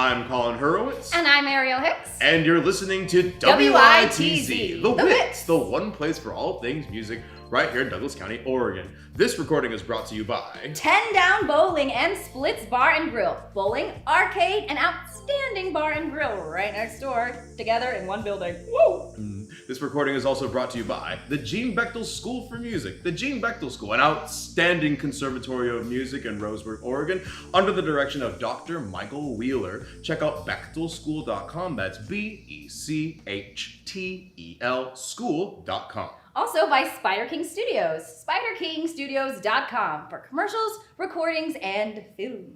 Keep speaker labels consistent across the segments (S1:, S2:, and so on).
S1: I'm Colin Hurwitz.
S2: And I'm Ariel Hicks.
S1: And you're listening to WITZ, the WITZ, the one place for all things music, right here in Douglas County, Oregon. This recording is brought to you by
S2: 10 Down Bowling and Splits Bar and Grill. Bowling, arcade, and outstanding bar and grill right next door, together in one building. Woo!
S1: This recording is also brought to you by the Gene Bechtel School for Music. The Gene Bechtel School, an outstanding conservatory of music in Roseburg, Oregon, under the direction of Dr. Michael Wheeler. Check out bechtelschool.com. That's BECHTEL school.com.
S2: Also by Spiderking Studios, spiderkingstudios.com for commercials, recordings, and films.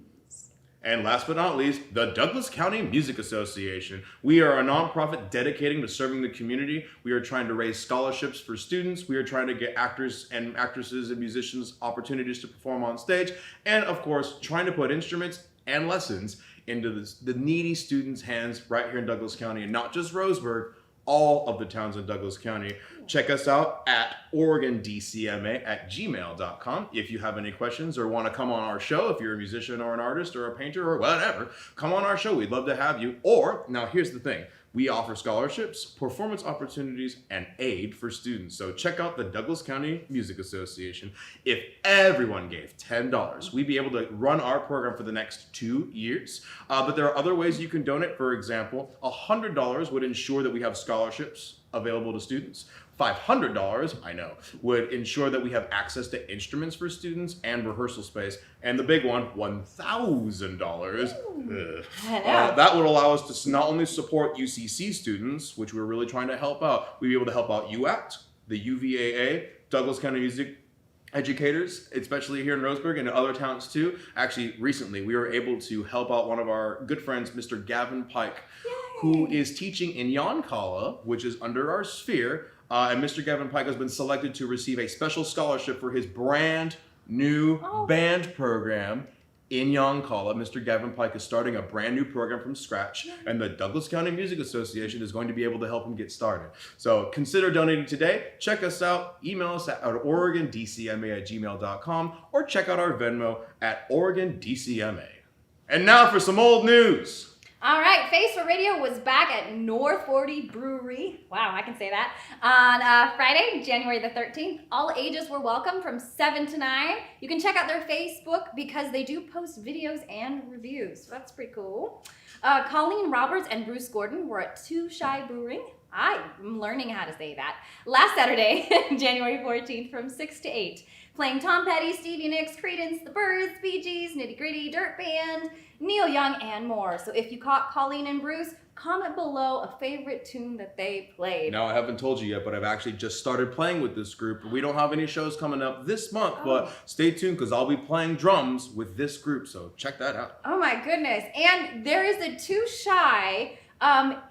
S1: And last but not least, the Douglas County Music Association. We are a nonprofit dedicating to serving the community. We are trying to raise scholarships for students. We are trying to get actors and actresses and musicians opportunities to perform on stage. And of course, trying to put instruments and lessons into the needy students' hands right here in Douglas County, and not just Roseburg, all of the towns in Douglas County. Check us out at OregonDCMA@gmail.com. If you have any questions or want to come on our show, if you're a musician or an artist or a painter or whatever, come on our show. We'd love to have you. Or, now here's the thing. We offer scholarships, performance opportunities, and aid for students. So check out the Douglas County Music Association. If everyone gave $10, we'd be able to run our program for the next 2 years. But there are other ways you can donate. For example, $100 would ensure that we have scholarships available to students. $500, I know, would ensure that we have access to instruments for students and rehearsal space. And the big one, $1,000. That would allow us to not only support UCC students, which we're really trying to help out, we'd be able to help out UACT, the UVAA, Douglas County Music educators, especially here in Roseburg and other towns too. Actually, recently, we were able to help out one of our good friends, Mr. Gavin Pike, who is teaching in Yoncalla, which is under our sphere. And Mr. Gavin Pike has been selected to receive a special scholarship for his brand new band program in Yoncalla. Mr. Gavin Pike is starting a brand new program from scratch, and the Douglas County Music Association is going to be able to help him get started. So consider donating today. Check us out. Email us at OregonDCMA@gmail.com, or check out our Venmo at OregonDCMA. And now for some old news.
S2: All right, Face for Radio was back at North 40 Brewery. Wow, I can say that. On Friday, January the 13th. All ages were welcome from 7 to 9. You can check out their Facebook because they do post videos and reviews. So that's pretty cool. Colleen Roberts and Bruce Gordon were at Too Shy Brewing. I'm learning how to say that. Last Saturday, January 14th from 6 to 8. Playing Tom Petty, Stevie Nicks, Creedence, The Byrds, Bee Gees, Nitty Gritty, Dirt Band, Neil Young, and more. So if you caught Colleen and Bruce, comment below a favorite tune that they played.
S1: Now, I haven't told you yet, but I've actually just started playing with this group. We don't have any shows coming up this month, but stay tuned because I'll be playing drums with this group, so check that out.
S2: Oh my goodness. And there is a Too Shy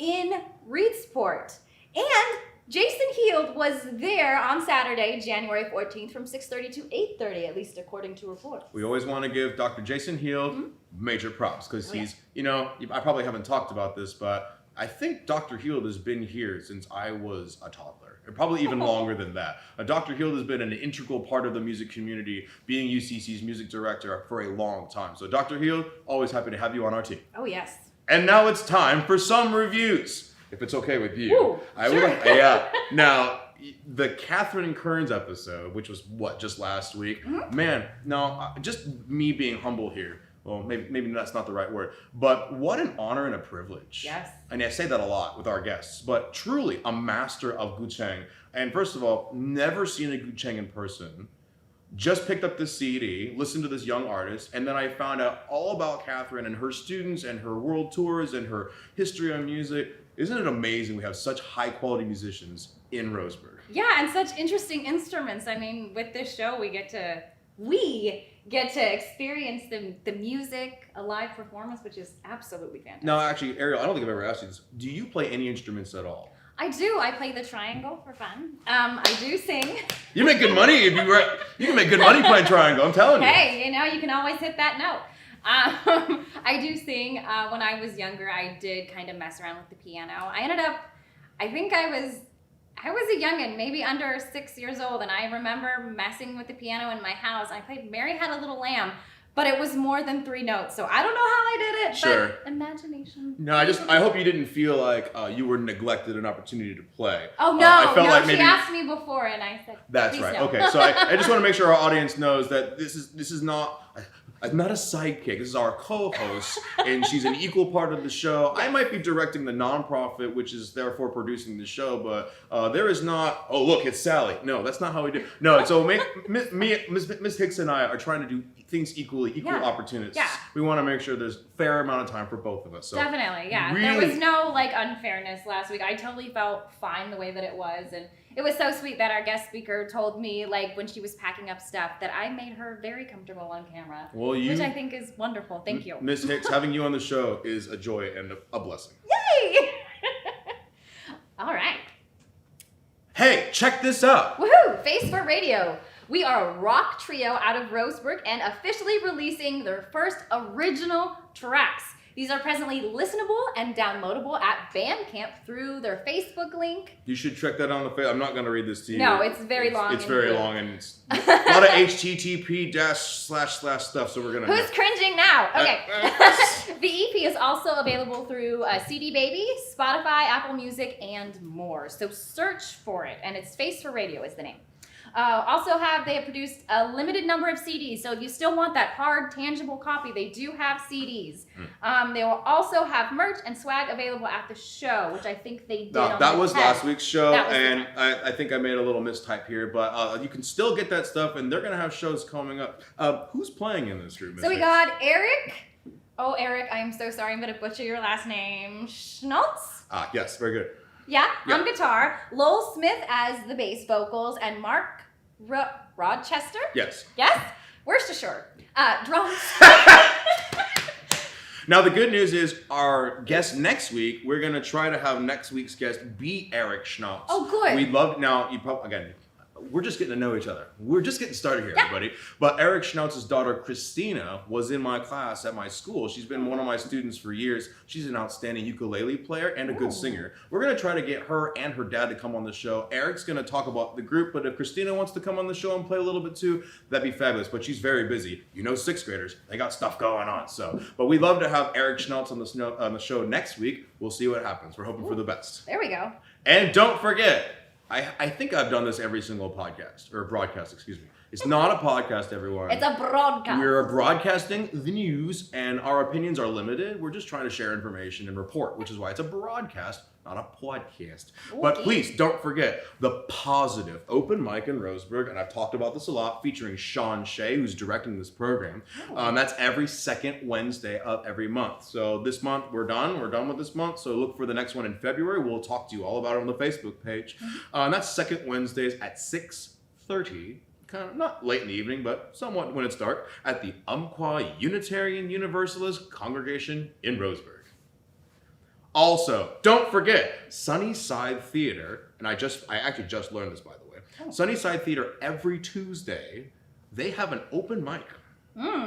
S2: in Reedsport. And Jason Heald was there on Saturday, January 14th from 6:30 to 8:30, at least according to reports.
S1: We always want to give Dr. Jason Heald major props because he's, I probably haven't talked about this, but I think Dr. Heald has been here since I was a toddler, and probably even longer than that. Dr. Heald has been an integral part of the music community, being UCC's music director for a long time. So Dr. Heald, always happy to have you on our team.
S2: Oh, yes.
S1: And now it's time for some reviews. If it's okay with you.
S2: Ooh, sure.
S1: Now, the Catherine Kearns episode, which was just last week, man, no, just me being humble here. Well, maybe that's not the right word, but what an honor and a privilege.
S2: Yes.
S1: And I say that a lot with our guests, but truly a master of gucheng. And first of all, never seen a gucheng in person. Just picked up this CD, listened to this young artist, and then I found out all about Catherine and her students and her world tours and her history on music. Isn't it amazing we have such high quality musicians in Roseburg?
S2: Yeah, and such interesting instruments. I mean, with this show, we get to experience the music, a live performance, which is absolutely fantastic.
S1: No, actually, Ariel, I don't think I've ever asked you this. Do you play any instruments at all?
S2: I do. I play the triangle for fun. I do sing.
S1: You make good money if you can make good money playing triangle. I'm telling you.
S2: Hey, you can always hit that note. I do sing. When I was younger, I did kind of mess around with the piano. I think I was a youngin', maybe under 6 years old, and I remember messing with the piano in my house. I played Mary Had a Little Lamb, but it was more than 3 notes. So I don't know how I did it,
S1: Sure.
S2: but imagination.
S1: No, I hope you didn't feel like you were neglected an opportunity to play.
S2: Oh, no.
S1: I felt like
S2: she
S1: maybe
S2: asked me before, and I said,
S1: that's
S2: please
S1: right.
S2: no.
S1: Okay, so I just want to make sure our audience knows that this is not. I'm not a sidekick. This is our co-host, and she's an equal part of the show. I might be directing the nonprofit, which is therefore producing the show, but there is not. Oh, look, it's Sally. No, that's not how we do. No, so Miss Hicks and I are trying to do things equal opportunities.
S2: Yeah.
S1: We want to make sure there's a fair amount of time for both of us. So
S2: definitely, yeah.
S1: really,
S2: there was no like unfairness last week. I totally felt fine the way that it was, and it was so sweet that our guest speaker told me, like, when she was packing up stuff, that I made her very comfortable on camera.
S1: Well,
S2: which I think is wonderful. Thank you.
S1: Miss Hicks, having you on the show is a joy and a blessing.
S2: Yay! All right.
S1: Hey, check this out.
S2: Woohoo! Face for Radio. We are a rock trio out of Roseburg and officially releasing their first original tracks. These are presently listenable and downloadable at Bandcamp through their Facebook link.
S1: You should check that on the face. I'm not going to read this to you.
S2: No, it's very long.
S1: It's very long, and it's a lot of http:// stuff, so we're going to...
S2: Who's cringing now? Okay. The EP is also available through CD Baby, Spotify, Apple Music, and more. So search for it, and it's Face for Radio is the name. They have produced a limited number of CDs, so if you still want that hard, tangible copy, they do have CDs. They will also have merch and swag available at the show, which I think they did on
S1: that
S2: the
S1: was
S2: 10th.
S1: last week's show, and
S2: the
S1: I think I made a little mistype here, but you can still get that stuff, and they're going to have shows coming up. Who's playing in this group?
S2: So we got Eric. Oh, Eric, I am so sorry. I'm going to butcher your last name. Schnultz?
S1: Ah, yes, very good.
S2: Yeah, on guitar. Lowell Smith as the bass vocals, and Mark Rochester?
S1: Yes.
S2: Yes? Worcestershire. Drums.
S1: Now, the good news is our guest next week, we're going to try to have next week's guest be Eric Schnauz.
S2: Oh, good.
S1: We'd love, now, again, we're just getting to know each other. We're just getting started here, everybody. But Eric Schnauz's daughter, Christina, was in my class at my school. She's been one of my students for years. She's an outstanding ukulele player and a good singer. We're going to try to get her and her dad to come on the show. Eric's going to talk about the group, but if Christina wants to come on the show and play a little bit too, that'd be fabulous. But she's very busy. You know, 6th graders, they got stuff going on. But we'd love to have Eric Schnauz on the show next week. We'll see what happens. We're hoping for the best.
S2: There we go.
S1: And don't forget, I think I've done this every single podcast, or broadcast, excuse me. It's not a podcast, everyone.
S2: It's a broadcast.
S1: We're broadcasting the news, and our opinions are limited. We're just trying to share information and report, which is why it's a broadcast, not a podcast. Okay. But please don't forget the positive open mic in Roseburg, and I've talked about this a lot, featuring Sean Shea, who's directing this program. That's every second Wednesday of every month. So this month we're done. We're done with this month. So look for the next one in February. We'll talk to you all about it on the Facebook page. And that's second Wednesdays at 6:30. Kind of not late in the evening, but somewhat when it's dark, at the Umpqua Unitarian Universalist Congregation in Roseburg. Also, don't forget Sunnyside Theater, and I actually just learned this, by the way. Sunnyside Theater, every Tuesday, they have an open mic.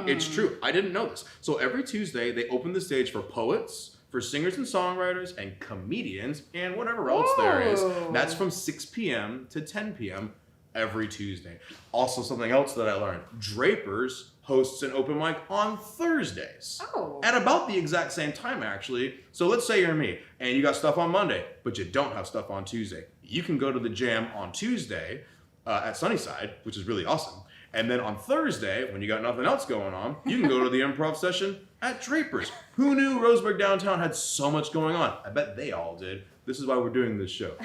S1: It's true. I didn't know this. So every Tuesday, they open the stage for poets, for singers and songwriters, and comedians, and whatever else there is. That's from 6 p.m. to 10 p.m. every Tuesday. Also, something else that I learned, Draper's hosts an open mic on Thursdays. At about the exact same time, actually. So let's say you're me, and you got stuff on Monday, but you don't have stuff on Tuesday. You can go to the jam on Tuesday at Sunnyside, which is really awesome. And then on Thursday, when you got nothing else going on, you can go to the improv session at Draper's. Who knew Roseburg downtown had so much going on? I bet they all did. This is why we're doing this show.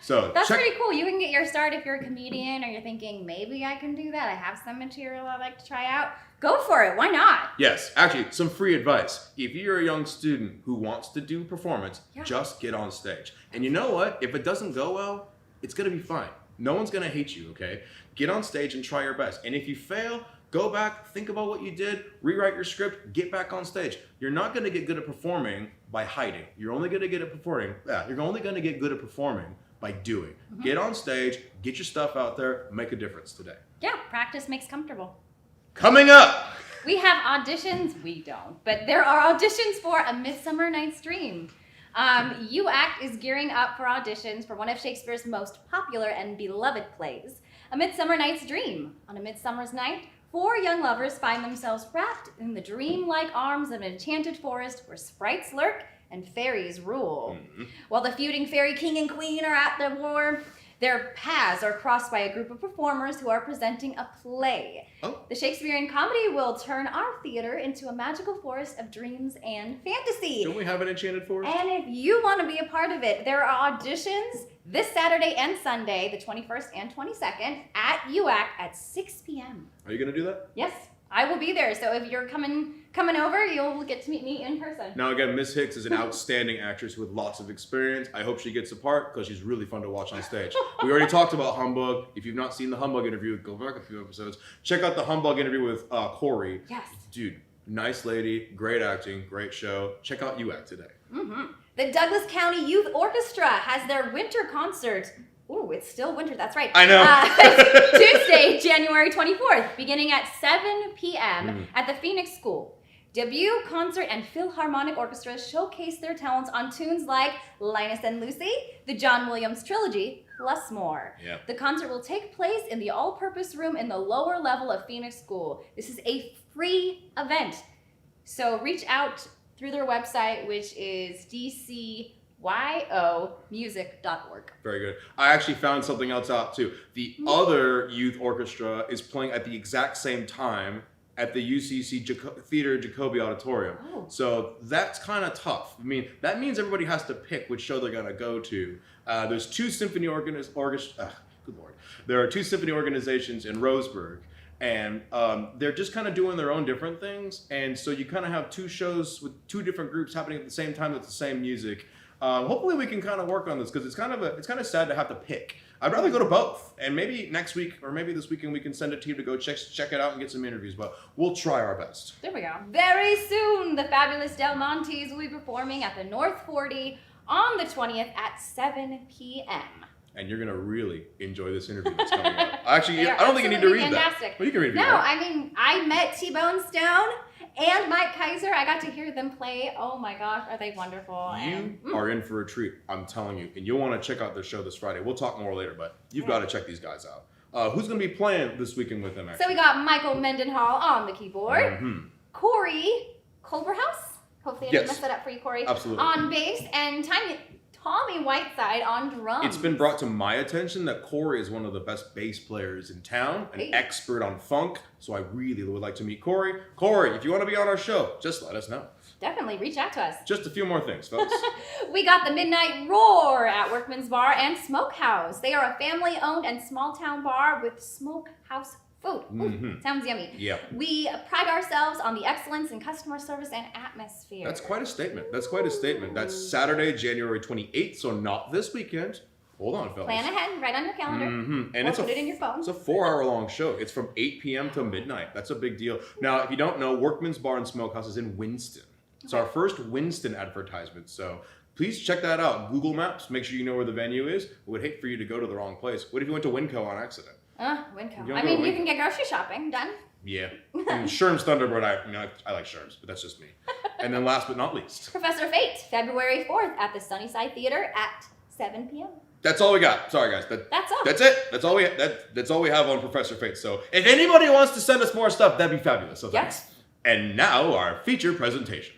S1: So
S2: that's pretty cool. You can get your start if you're a comedian or you're thinking, maybe I can do that. I have some material I'd like to try out. Go for it. Why not?
S1: Yes. Actually, some free advice. If you're a young student who wants to do performance, just get on stage. And you know what? If it doesn't go well, it's going to be fine. No one's going to hate you, okay? Get on stage and try your best. And if you fail, go back, think about what you did, rewrite your script, get back on stage. You're not going to get good at performing by hiding. You're only going to get at performing. You're only going to get good at performing by doing. Get on stage, get your stuff out there, make a difference today.
S2: Yeah, practice makes comfortable.
S1: Coming up!
S2: We have auditions. We don't, but there are auditions for A Midsummer Night's Dream. UACT is gearing up for auditions for one of Shakespeare's most popular and beloved plays, A Midsummer Night's Dream. On a midsummer's night, 4 young lovers find themselves wrapped in the dreamlike arms of an enchanted forest where sprites lurk and fairies rule. While the feuding fairy king and queen are at the war, their paths are crossed by a group of performers who are presenting a play. The Shakespearean comedy will turn our theater into a magical forest of dreams and fantasy.
S1: Don't we have an enchanted forest?
S2: And if you want to be a part of it, there are auditions this Saturday and Sunday, the 21st and 22nd, at UAC at 6 p.m.
S1: Are you going to do that?
S2: Yes, I will be there. So if you're coming over, you'll get to meet me in person.
S1: Now again, Miss Hicks is an outstanding actress with lots of experience. I hope she gets a part because she's really fun to watch on stage. We already talked about Humbug. If you've not seen the Humbug interview, go back a few episodes. Check out the Humbug interview with Corey.
S2: Yes.
S1: Dude, nice lady, great acting, great show. Check out UAC today.
S2: The Douglas County Youth Orchestra has their winter concert. Ooh, it's still winter, that's right.
S1: I know.
S2: Tuesday, January 24th, beginning at 7 p.m. at the Phoenix School. Debut, concert, and Philharmonic orchestras showcase their talents on tunes like Linus and Lucy, the John Williams Trilogy, plus more. The concert will take place in the all-purpose room in the lower level of Phoenix School. This is a free event. So reach out through their website, which is dcyomusic.org.
S1: Very good. I actually found something else out too. The other youth orchestra is playing at the exact same time at the UCC Theater Jacoby Auditorium. So that's kind of tough. I mean, that means everybody has to pick which show they're gonna go to. There's 2 symphony good Lord. There are 2 symphony organizations in Roseburg, and they're just kind of doing their own different things. And so you kind of have 2 shows with 2 different groups happening at the same time with the same music. Hopefully we can kind of work on this because it's kind of sad to have to pick. I'd rather go to both, and maybe next week or maybe this weekend we can send a team to go check it out and get some interviews. But we'll try our best.
S2: There we go. Very soon, the fabulous Del Montes will be performing at the North 40 on the 20th at 7 p.m.
S1: And you're gonna really enjoy this interview that's coming up. Actually, I don't think you need to read
S2: fantastic.
S1: that. Well, you can read it.
S2: No, I mean, I met T-Bone Stone and Mike Kaiser. I got to hear them play. Oh my gosh, are they wonderful?
S1: You are in for a treat, I'm telling you. And you'll want to check out their show this Friday. We'll talk more later, but you've got to check these guys out. Who's going to be playing this weekend with them, actually?
S2: So we got Michael Mendenhall on the keyboard. Corey Culverhouse. Hopefully I didn't mess that up for you, Corey.
S1: Absolutely.
S2: On bass, and Tommy Whiteside on drums.
S1: It's been brought to my attention that Corey is one of the best bass players in town, an expert on funk, so I really would like to meet Corey. Corey, if you want to be on our show, just let us know.
S2: Definitely reach out to us.
S1: Just a few more things, folks.
S2: We got the Midnight Roar at Workman's Bar and Smokehouse. They are a family-owned and small-town bar with smokehouse food. Ooh, sounds yummy.
S1: Yep.
S2: We pride ourselves on the excellence in customer service and atmosphere.
S1: That's quite a statement. That's quite a statement. That's Saturday, January 28th, so not this weekend. Hold on, fellas.
S2: Plan ahead, right on your calendar.
S1: And
S2: put it in your phone.
S1: It's a 4-hour-long show. It's from 8 p.m. to midnight. That's a big deal. Now, if you don't know, Workman's Bar and Smokehouse is in Winston. It's our first Winston advertisement, so please check that out. Google Maps, make sure you know where the venue is. I would hate for you to go to the wrong place. What if you went to Winco on accident?
S2: Winco. I mean, you can get grocery shopping done.
S1: Yeah. And Sherm's Thunderbird, I like Sherm's, but that's just me. And then last but not least,
S2: Professor Fate, February 4th at the Sunnyside Theater at 7 p.m.
S1: That's all we got. Sorry, guys.
S2: That's all.
S1: That's it. That's all we have on Professor Fate. So if anybody wants to send us more stuff, that'd be fabulous. So thanks.
S2: Yes.
S1: And now our feature presentation.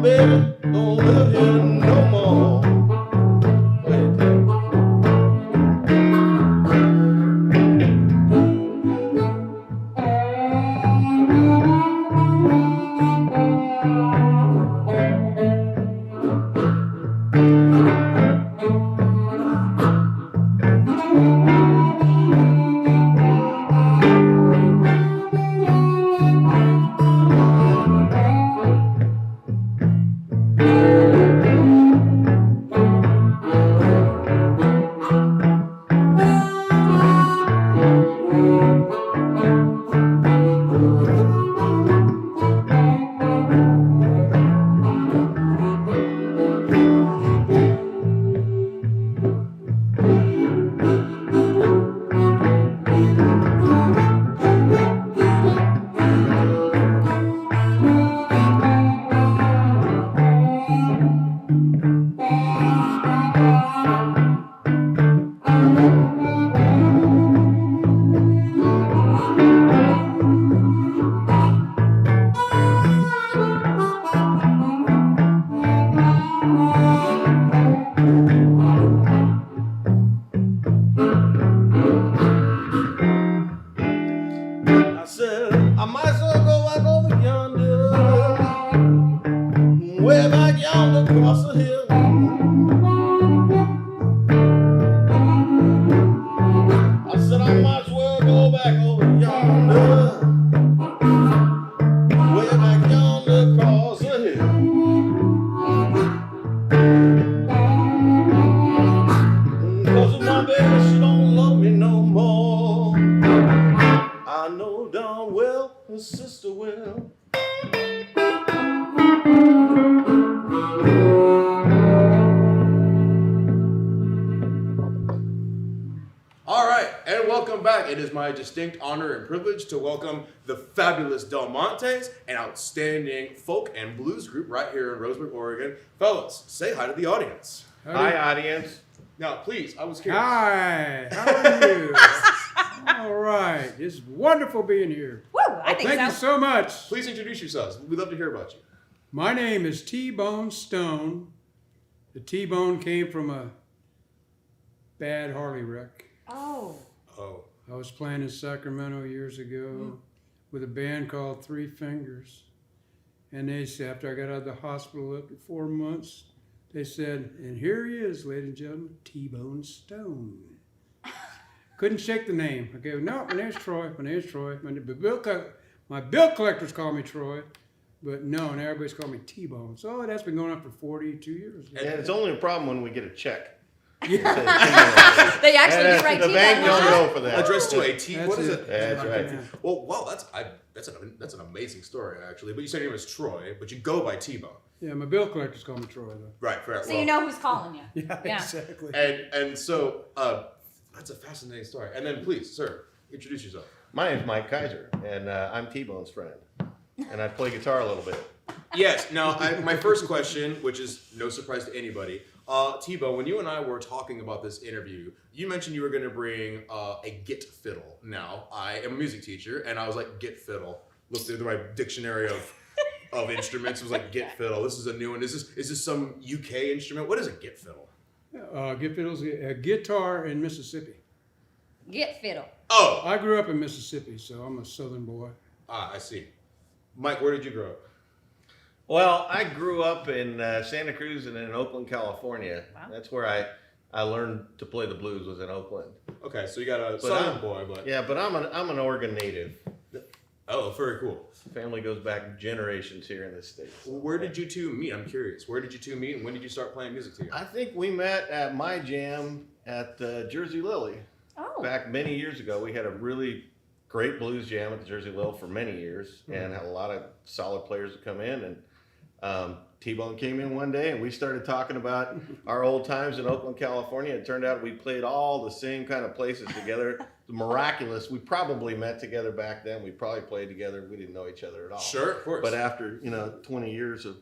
S3: baby don't live here no more. Wait. I said, I might as well go back over yonder, way back yonder across the hill. I said, I might as well go back over yonder, way back yonder across the hill. Cause my baby, she don't love me no more. I know darn well her sister will.
S1: All right, and welcome back. It is my distinct honor and privilege to welcome the fabulous Del Montes, an outstanding folk and blues group right here in Roseburg, Oregon. Fellas, say hi to the audience.
S3: Hi, audience.
S1: Now, please, I was curious.
S4: Hi, how are you? All right, it's wonderful being here.
S2: Woo, I think
S4: Thank you so much.
S1: Please introduce yourselves. We'd love to hear about you.
S4: My name is T-Bone Stone. The T-Bone came from a bad Harley wreck.
S2: Oh.
S1: Oh.
S4: I was playing in Sacramento years ago with a band called Three Fingers. And they said, after I got out of the hospital after 4 months, they said, and here he is, ladies and gentlemen, T-Bone Stone. Couldn't shake the name. I go, no, my name's Troy. My name's Troy. My bill collectors call me Troy, but no, and everybody's called me T-Bone. So that's been going on for 42 years.
S3: And it's only a problem when we get a check.
S4: Yeah.
S2: They actually do write
S3: The bank
S2: T-Bone.
S3: don't go for that.
S1: Addressed to a T.
S4: That's
S1: What is
S4: it.
S1: it?
S3: That's right.
S4: Yeah.
S1: Well, wow, that's an amazing story actually. But you said your name was Troy, but you go by T-Bone.
S4: Yeah, my bill collectors call me Troy, though.
S1: Right. Fair.
S2: So you know who's calling you.
S4: Yeah,
S2: Yeah.
S4: exactly.
S1: And so that's a fascinating story. And then please, sir, introduce yourself.
S3: My name's Mike Kaiser, and I'm T-Bone's friend. And I play guitar a little bit.
S1: Yes. Now, my first question, which is no surprise to anybody, T-Bone, when you and I were talking about this interview, you mentioned you were going to bring a git fiddle. Now, I am a music teacher, and I was like, git fiddle. Looked through my dictionary of instruments. It was like git fiddle. This is a new one. Is this some UK instrument? What is a git fiddle?
S4: Git fiddle's a guitar in Mississippi.
S2: Get fiddle.
S1: Oh,
S4: I grew up in Mississippi, so I'm a southern boy.
S1: I see. Mike, where did you grow up?
S3: Well, I grew up in Santa Cruz and in Oakland, California.
S2: Wow.
S3: That's where I learned to play the blues, was in Oakland.
S1: Okay, so you got a
S3: But
S1: southern boy, but
S3: Yeah, but I'm an Oregon native.
S1: oh, very cool.
S3: Family goes back generations here in this state.
S1: Where did you two meet? I'm curious. Where did you two meet, and when did you start playing music together?
S3: I think we met at my jam at Jersey Lily.
S2: Oh.
S3: Back many years ago. We had a really great blues jam at the Jersey Lil for many years, and had a lot of solid players that come in. And T-Bone came in one day, and we started talking about our old times in Oakland, California. It turned out we played all the same kind of places together. Miraculous. We probably met together back then. We probably played together. We didn't know each other at all.
S1: Sure, of course.
S3: But after 20 years of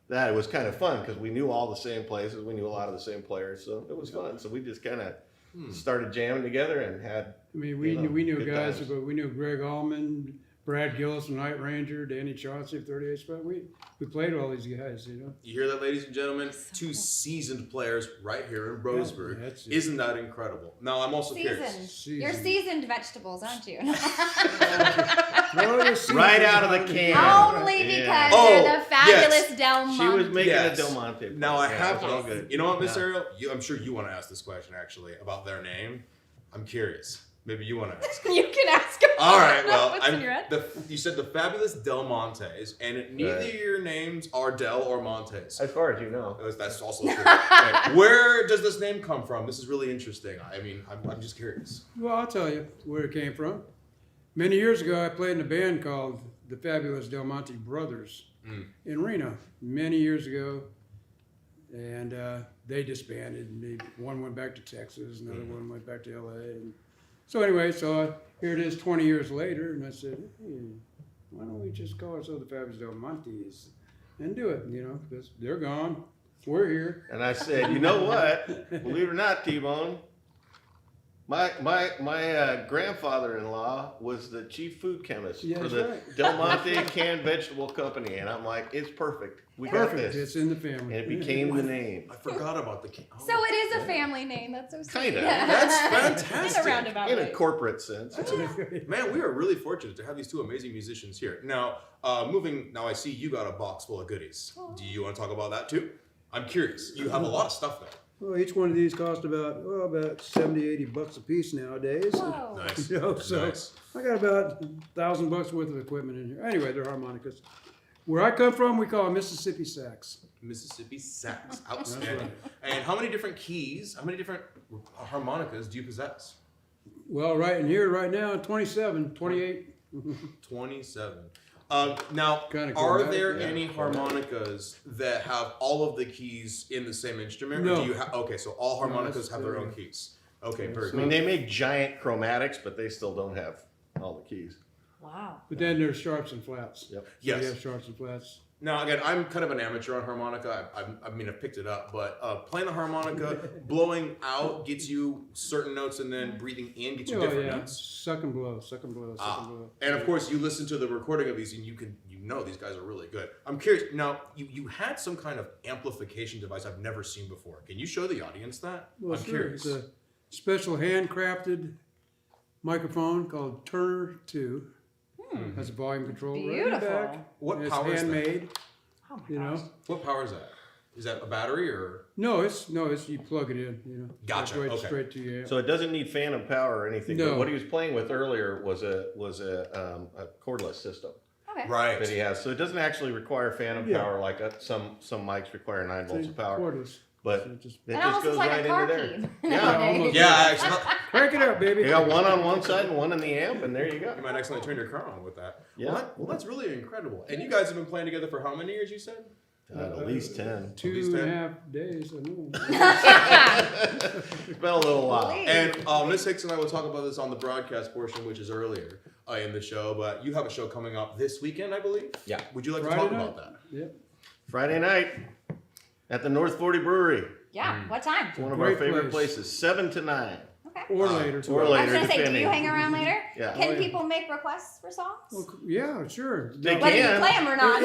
S3: that, it was kind of fun because we knew all the same places. We knew a lot of the same players, so it was fun. So we just kind of started jamming together and had.
S4: I mean, we knew
S3: good
S4: guys,
S3: times.
S4: but we knew Greg Allman, Brad Gillis, Night Ranger, Danny Chauncey of 38 Spot. We played all these guys, you know.
S1: You hear that, ladies and gentlemen? Two seasoned players right here in Roseburg.
S4: Yeah, that's it.
S1: Isn't that incredible? Now, I'm also curious.
S2: Seasoned. You're seasoned vegetables, aren't you?
S3: Right out of the can.
S2: Only because they're the fabulous Del Monte.
S3: She was making
S1: Yes.
S3: a Del Monte.
S1: Now, I have
S3: all
S1: to.
S3: good.
S1: You know what, Miss Ariel? I'm sure you want to ask this question, actually, about their name. I'm curious. Maybe you want to ask.
S2: You can ask them.
S1: All right, well,
S2: What's in your head?
S1: you said the fabulous Del Montes, and neither
S3: Right.
S1: of your names are Del or Montes.
S3: As far as you know.
S1: That's also true. Right. Where does this name come from? This is really interesting. I mean, I'm just curious.
S4: Well, I'll tell you where it came from. Many years ago, I played in a band called the Fabulous Del Monte Brothers in Reno. Many years ago, and they disbanded. And one went back to Texas, another one went back to LA. And so anyway, here it is 20 years later, and I said, hey, why don't we just call ourselves the Fabulous Del Montes and do it, you know, because they're gone. We're here.
S3: And I said, you know what? Believe it or not, T-Bone, my grandfather-in-law was the chief food chemist
S4: Yeah,
S3: for
S4: that's
S3: the
S4: right.
S3: Del Monte Canned Vegetable Company. And I'm like, it's perfect. We got
S4: Perfect.
S3: this.
S4: It's in the family.
S3: And it became the name.
S1: I forgot about the.
S2: So it is a family name. That's so sweet.
S3: Kinda.
S1: That's
S2: In
S1: fantastic.
S2: a roundabout
S3: In a
S2: way.
S3: corporate sense.
S1: Man, we are really fortunate to have these two amazing musicians here. Now, now I see you got a box full of goodies. Do you want to talk about that too? I'm curious. You have a lot of stuff there.
S4: Well, each one of these cost about $70-$80 a piece nowadays.
S2: Whoa.
S1: Nice.
S4: You know, so
S1: Nice.
S4: I got about $1,000 worth of equipment in here. Anyway, they're harmonicas. Where I come from, we call them Mississippi sax.
S1: Mississippi sax. Outstanding. And how many different keys, how many different harmonicas do you possess?
S4: Well, right in here, right now, 27, 28.
S1: 27. Now,
S4: Kinda
S1: are
S4: chromatic,
S1: there
S4: yeah.
S1: any harmonicas that have all of the keys in the same instrument?
S4: No.
S1: Or do you okay, so all harmonicas
S4: that's
S1: have their own keys. Okay, very
S3: I
S1: good.
S3: mean, they make giant chromatics, but they still don't have all the keys.
S2: Wow.
S4: But then there's sharps and flats.
S3: Yep.
S4: So
S1: Yes.
S4: you have sharps and flats.
S1: Now, again, I'm kind of an amateur on harmonica. I've picked it up, but playing the harmonica, blowing out gets you certain notes, and then breathing in gets you
S4: Oh,
S1: different
S4: yeah.
S1: notes.
S4: Suck and blow, suck and blow, suck and blow.
S1: And of course, you listen to the recording of these, and you know these guys are really good. I'm curious. Now, you had some kind of amplification device I've never seen before. Can you show the audience that?
S4: Well,
S1: I'm
S4: sure.
S1: curious.
S4: It's a special handcrafted microphone called Turner 2. Has a volume control right in the
S2: Beautiful.
S4: back.
S1: What
S4: And it's
S1: power is that?
S4: handmade,
S2: Oh my
S4: you
S2: gosh.
S4: know.
S1: What power is that? Is that a battery or?
S4: No, it's you plug it in, you know.
S1: Gotcha,
S4: Right
S1: okay.
S4: straight to your amp.
S3: So it doesn't need phantom power or anything.
S4: No.
S3: But what he was playing with earlier was a cordless system
S2: Okay.
S1: Right.
S3: that he has. So it doesn't actually require phantom
S4: Yeah.
S3: power like some mics require 9 volts of power.
S4: Cordless.
S3: But
S4: So just
S3: it
S2: That
S3: just
S2: almost
S3: goes
S2: is like
S3: right
S2: a car
S3: into there.
S2: key.
S3: Yeah,
S4: almost.
S1: Yeah, actually,
S4: crank it up, baby.
S3: You got one on side and one in the amp, and there you go.
S1: you might accidentally turn your car on with that.
S3: Yeah.
S1: Well, that's really incredible. And you guys have been playing together for how many years? You said.
S3: At least 10.
S4: Two
S1: least
S4: and a
S1: 10.
S4: half days. I know.
S3: It's been a little while.
S2: Please.
S1: And Miss Hicks and I will talk about this on the broadcast portion, which is earlier in the show. But you have a show coming up this weekend, I believe.
S3: Yeah.
S1: Would you like
S4: Friday
S1: to talk
S4: night.
S1: about that?
S4: Yep.
S3: Friday night at the North 40 Brewery.
S2: Yeah. What time?
S3: It's one of
S4: Great
S3: our favorite
S4: place.
S3: places. 7 to 9.
S2: Okay.
S4: Or later.
S3: Or
S2: I was
S3: later,
S2: gonna say, do
S3: depending.
S2: you hang around later?
S3: Yeah.
S2: Can
S4: Oh, yeah.
S2: people make requests for songs?
S4: Well, yeah, sure.
S3: They
S2: Whether you
S3: can.
S2: play them or not.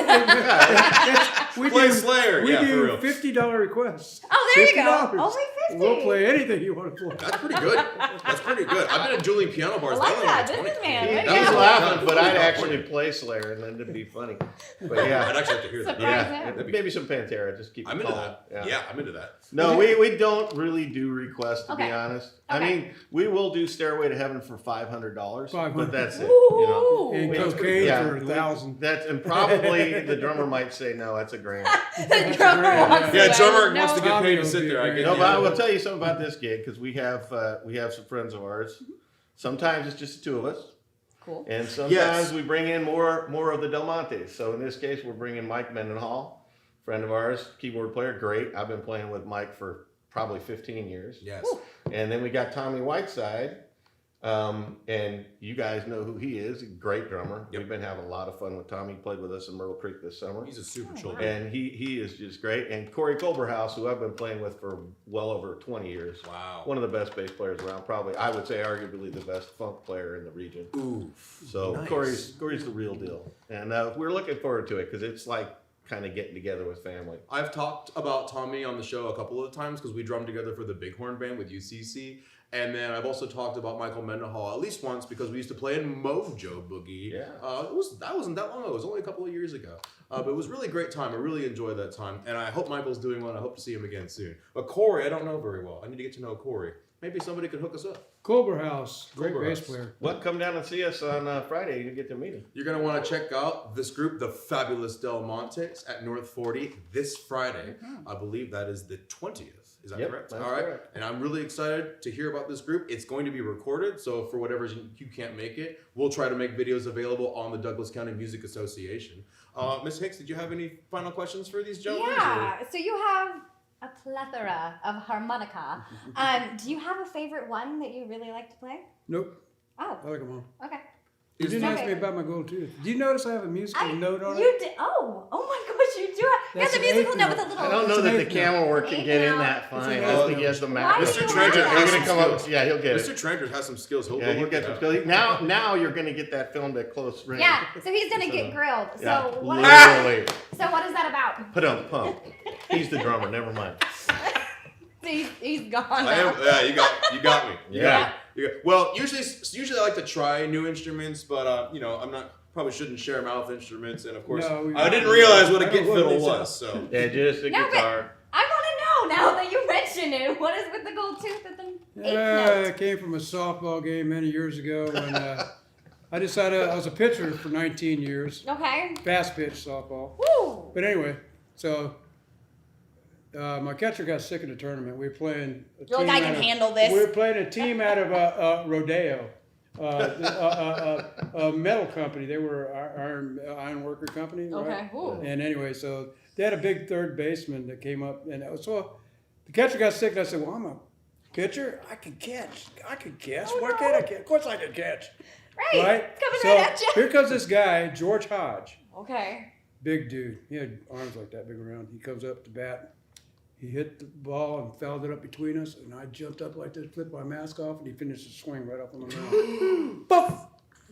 S4: We
S1: Play
S4: do-
S1: Slayer,
S4: We
S1: yeah, for
S4: do
S1: real.
S4: $50 requests.
S2: Oh, there you go.
S4: $50.
S2: Only 50.
S4: We'll play anything you want to play.
S1: That's pretty good. That's pretty good. I've been at Julian Piano Bars.
S2: I like
S1: They only
S2: that.
S1: have 20.
S2: Businessman.
S3: He
S2: Way to
S3: was
S2: go.
S3: laughing, but I'd actually play Slayer, and then it'd be funny. But
S1: I'd
S3: yeah,
S1: actually like to hear that.
S2: Surprise.
S3: yeah,
S2: him.
S3: maybe some Pantera. Just keep it
S1: I'm into
S3: calm.
S1: that. Yeah, I'm into that.
S3: No, we don't really do requests, to be
S2: Okay.
S3: honest.
S2: Okay.
S3: I mean, we will do Stairway to Heaven for $500, but
S4: $500.
S3: that's it. You know,
S4: And
S2: Ooh.
S4: cocaine
S3: Yeah.
S4: for 1,000.
S3: that's and probably the drummer might say no. That's a grand.
S2: The drummer wants to
S1: Yeah,
S2: win.
S1: drummer
S2: No.
S1: wants to get
S4: Tommy
S1: paid to
S4: will
S1: sit
S4: be
S1: there. I
S4: great.
S1: get
S3: No,
S1: you.
S3: but I will tell you something about this gig because we have some friends of ours. Sometimes it's just the two of us,
S2: Cool.
S3: and sometimes
S1: Yes.
S3: we bring in more of the Del Montes. So in this case, we're bringing Mike Mendenhall, friend of ours, keyboard player, great. I've been playing with Mike for probably 15 years.
S1: Yes.
S3: And then we got Tommy Whiteside, And you guys know who he is. A great drummer.
S1: Yep.
S3: We've been having a lot of fun with Tom. He played with us in Myrtle Creek this summer.
S1: He's a super
S2: Oh,
S1: chill
S2: wow.
S1: dude.
S3: And he is just great. And Corey Colberhouse, who I've been playing with for well over 20 years.
S1: Wow.
S3: One of the best bass players around. Probably, I would say, arguably the best funk player in the region.
S1: Oof.
S3: So
S1: Nice.
S3: Corey's the real deal. And we're looking forward to it because it's like kind of getting together with family.
S1: I've talked about Tommy on the show a couple of times because we drummed together for the Bighorn Band with UCC. And then I've also talked about Michael Mendenhall at least once because we used to play in Mojo Boogie.
S3: Yeah.
S1: That wasn't that long ago. It was only a couple of years ago. But it was a really great time. I really enjoyed that time. And I hope Michael's doing well. And I hope to see him again soon. But Corey, I don't know very well. I need to get to know Corey. Maybe somebody could hook us up.
S4: Colberhouse, great bass
S1: Colberhouse.
S4: player.
S3: Well, come down and see us on Friday. You get to meet him.
S1: You're going to want to check out this group, the Fabulous Del Montes, at North 40 this Friday. I believe that is the 20th. Is that
S3: Yep,
S1: correct?
S3: that's
S1: All right.
S3: correct.
S1: And I'm really excited to hear about this group. It's going to be recorded, so for whatever reason you can't make it, we'll try to make videos available on the Douglas County Music Association. Ms. Hicks, did you have any final questions for these gentlemen?
S2: Yeah. So you have a plethora of harmonica. Do you have a favorite one that you really like to play?
S4: Nope,
S2: Oh,
S4: I like them all.
S2: okay.
S4: You didn't
S2: no
S4: ask me
S2: favorite.
S4: about my gold tooth. Do you notice I have a musical note on
S2: You
S4: it?
S2: did. Oh my gosh, you do have.
S4: That's
S2: There's a
S4: an
S2: musical
S4: eighth
S2: note with a
S4: note.
S2: little.
S3: I don't know
S4: It's an
S3: that the
S4: eighth
S3: camera work can get in
S2: note.
S3: that
S4: It's
S3: fine.
S4: an
S3: I
S4: eighth
S3: think he has the
S2: Why
S3: map.
S2: do
S1: Mr.
S2: you
S1: Treasure
S2: want
S1: has
S3: He's
S2: that?
S3: gonna
S1: some
S3: come up.
S1: skills.
S3: Yeah, he'll get
S1: Mr.
S3: it.
S1: Tranter has some skills. He'll
S3: Yeah,
S1: go
S3: he'll
S1: work
S3: get
S1: it
S3: some
S1: out.
S3: skills. Now you're gonna get that filmed at close range.
S2: Yeah. So he's gonna get grilled. So
S3: Yeah,
S2: what?
S3: literally.
S2: So what is that about?
S3: Put on pump. He's the drummer. Never mind.
S2: He's gone
S1: I
S2: now.
S1: am, yeah, you got me.
S3: Yeah.
S1: Well, usually I like to try new instruments, but I'm not. Probably shouldn't share mouth instruments, and of course,
S4: No,
S1: I didn't realize what a
S4: I
S1: git
S4: don't want
S1: fiddle
S4: this
S1: was. So
S3: Yeah, just a
S2: No, but-
S3: guitar.
S2: I want to know now that you mention it. What is with the gold tooth at the eighth
S4: I
S2: note?
S4: came from a softball game many years ago when I decided I was a pitcher for 19 years,
S2: Okay.
S4: fast pitch softball.
S2: Woo.
S4: But anyway, so my catcher got sick in the tournament. We were playing.
S2: You're like, I can handle this.
S4: We were playing a team out of Rodeo, a metal company. They were iron worker company. Right?
S2: Okay. Ooh.
S4: And anyway, so they had a big third baseman that came up, and so the catcher got sick. And I said, "Well, I'm a pitcher. I can catch.
S2: Oh,
S4: Why
S2: no.
S4: can't I catch? Of course I can catch."
S2: Right.
S4: Right?
S2: It's coming
S4: So
S2: right at you.
S4: here comes this guy, George Hodge,
S2: Okay.
S4: big dude. He had arms like that big around. He comes up to bat. He hit the ball and fouled it up between us, and I jumped up like this, flipped my mask off, and he finished the swing right up on the mound. Poof!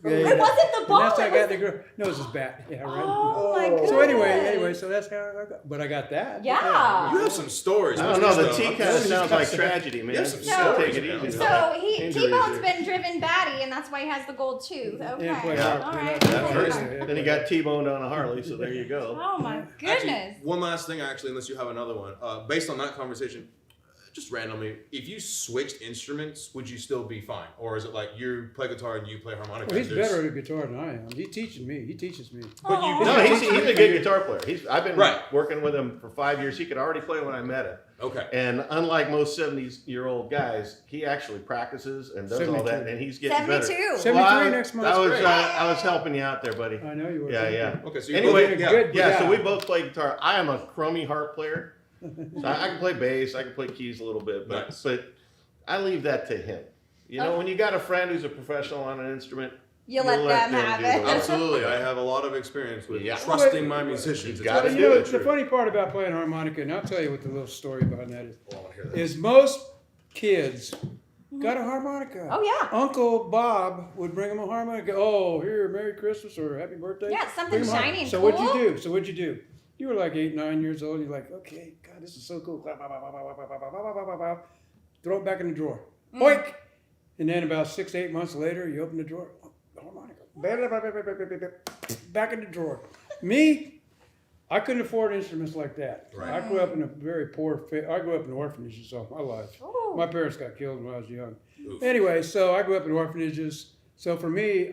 S2: It wasn't the ball.
S4: And that's how I
S2: it
S4: got
S2: was-
S4: the girl. No, it was his bat. Yeah, right.
S2: Oh my goodness.
S4: So anyway, so that's how I got. But I got that.
S2: Yeah.
S1: you have some stories.
S3: I don't know. The
S1: Mr.
S3: T
S1: Stone.
S3: kind of sounds like tragedy, man.
S1: Yes, some
S3: You gotta
S1: stories
S3: take it
S1: about
S3: easy.
S1: it.
S2: So
S3: Injuries
S2: T-Bone's
S3: here.
S2: been driven batty, and that's why he has the gold tooth. Okay.
S4: And play
S3: Yeah.
S2: All
S4: play
S2: right.
S4: that-
S3: That's
S2: Okay.
S3: right. Then he got T-boned on a Harley, so there you go.
S2: Oh my
S1: Actually,
S2: goodness.
S1: one last thing, actually, unless you have another one. Based on that conversation, just randomly, if you switched instruments, would you still be fine? Or is it like you play guitar and you play harmonica?
S4: Well, he's
S1: and there's-
S4: better at guitar than I am. He teaches me. He teaches me.
S1: But you-
S2: Aw.
S3: No, he's a good guitar player. I've been
S1: Right.
S3: working with him for 5 years. He could already play when I met him.
S1: Okay.
S3: And unlike most 70-year-old guys, he actually practices and does all that,
S4: 72.
S3: and he's getting better.
S2: 72.
S4: 73
S3: Well,
S4: next month.
S3: I was helping you out there, buddy.
S4: I know you were.
S3: Yeah, yeah.
S1: Okay, so you're
S3: Anyway,
S1: both- yeah.
S4: good.
S3: Yeah, so
S4: Yeah.
S3: we both play guitar. I am a crummy harp player. So I can play bass, I can play keys a little bit, but
S1: Nice.
S3: but I leave that to him. You know, when you got a friend who's a professional on an instrument,
S2: You let them have
S3: do
S2: it.
S3: the work.
S1: Absolutely. I have a lot of experience with
S3: Yeah.
S1: trusting my musicians.
S3: You gotta
S1: It's
S3: do
S4: You know,
S3: it.
S4: the funny part about playing harmonica, and I'll tell you what the little story behind that is,
S1: Oh, I wanna hear that.
S4: is most kids got a harmonica.
S2: Oh yeah.
S4: Uncle Bob would bring him a harmonica. Oh, here, Merry Christmas or Happy Birthday.
S2: Yeah, something
S4: Bring him a
S2: shiny and
S4: So
S2: cool.
S4: what'd you do? You were like 8, 9 years old. You're like, okay, God, this is so cool. Throw it back in the drawer. Boink! And then about 6, 8 months later, you open the drawer. Oh, the harmonica. Back in the drawer. Me, I couldn't afford instruments like that.
S1: Right.
S4: I grew up in a very poor. I grew up in orphanages all my life.
S2: Ooh.
S4: My parents got killed when I was young.
S1: Oof.
S4: Anyway, so I grew up in orphanages. So for me,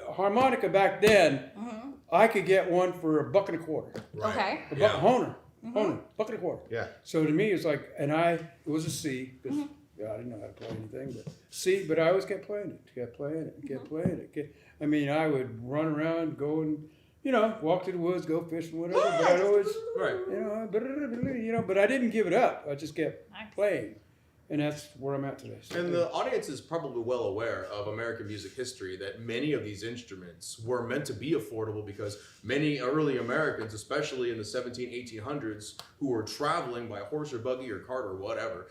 S4: harmonica back then,
S2: Mhm.
S4: I could get one for $1.25.
S1: Right.
S2: Okay.
S1: Yeah.
S4: Honer, $1.25.
S3: yeah.
S4: So to me, it's like, it was a C because I didn't know how to play anything, but C. But I always kept playing it, I mean, I would run around, go and walk to the woods, go fishing, whatever. But I'd always,
S1: Right.
S4: but I didn't give it up. I just kept
S2: Nice.
S4: playing. and that's where I'm at today. So,
S1: And the audience is probably well aware of American music history that many of these instruments were meant to be affordable because many early Americans, especially in the 1800s, who were traveling by horse or buggy or cart or whatever,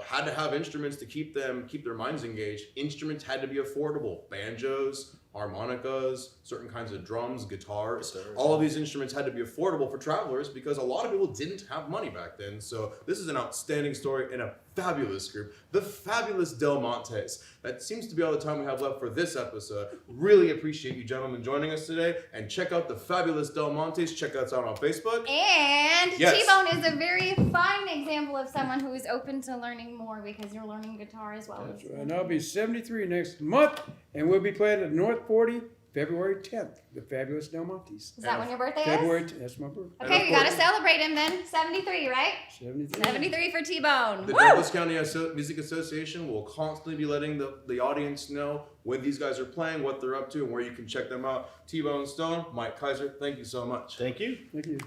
S1: had to have instruments to keep their minds engaged. Instruments had to be affordable. Banjos, harmonicas, certain kinds of drums, guitars, all of these instruments had to be affordable for travelers because a lot of people didn't have money back then. So this is an outstanding story and a fabulous group, the fabulous Del Montes. That seems to be all the time we have left for this episode. Really appreciate you gentlemen joining us today, and check out the fabulous Del Montes. Check us out on Facebook.
S2: And
S1: Yes.
S2: T-Bone is a very fine example of someone who is open to learning more because you're learning guitar as well.
S4: that's right. And I'll be 73 next month, and we'll be playing at North 40, February 10th, the fabulous Del Montes.
S2: Is that when your birthday
S4: February,
S2: is?
S4: that's my birthday.
S1: And
S2: Okay,
S1: of
S2: we gotta
S1: course-
S2: celebrate him then. 73, right?
S4: 73.
S2: 73 for T-Bone.
S1: The
S2: Woo!
S1: Douglas County Music Association will constantly be letting the audience know when these guys are playing, what they're up to, and where you can check them out. T-Bone Stone, Mike Kaiser, thank you so much.
S3: Thank you.
S4: Thank you.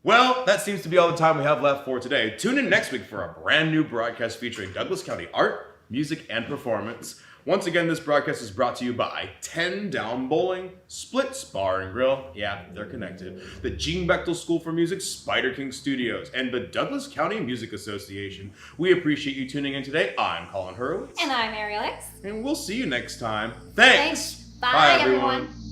S1: Well, that seems to be all the time we have left for today. Tune in next week for a brand new broadcast featuring Douglas County art, music, and performance. Once again, this broadcast is brought to you by 10 Down Bowling, Splits Bar and Grill, yeah, they're connected, the Gene Bechtel School for Music, Spiderking Studios, and the Douglas County Music Association. We appreciate you tuning in today. I'm Colin Hurwitz.
S2: And I'm Ariel X.
S1: And we'll see you next time. Thanks.
S2: Bye, everyone.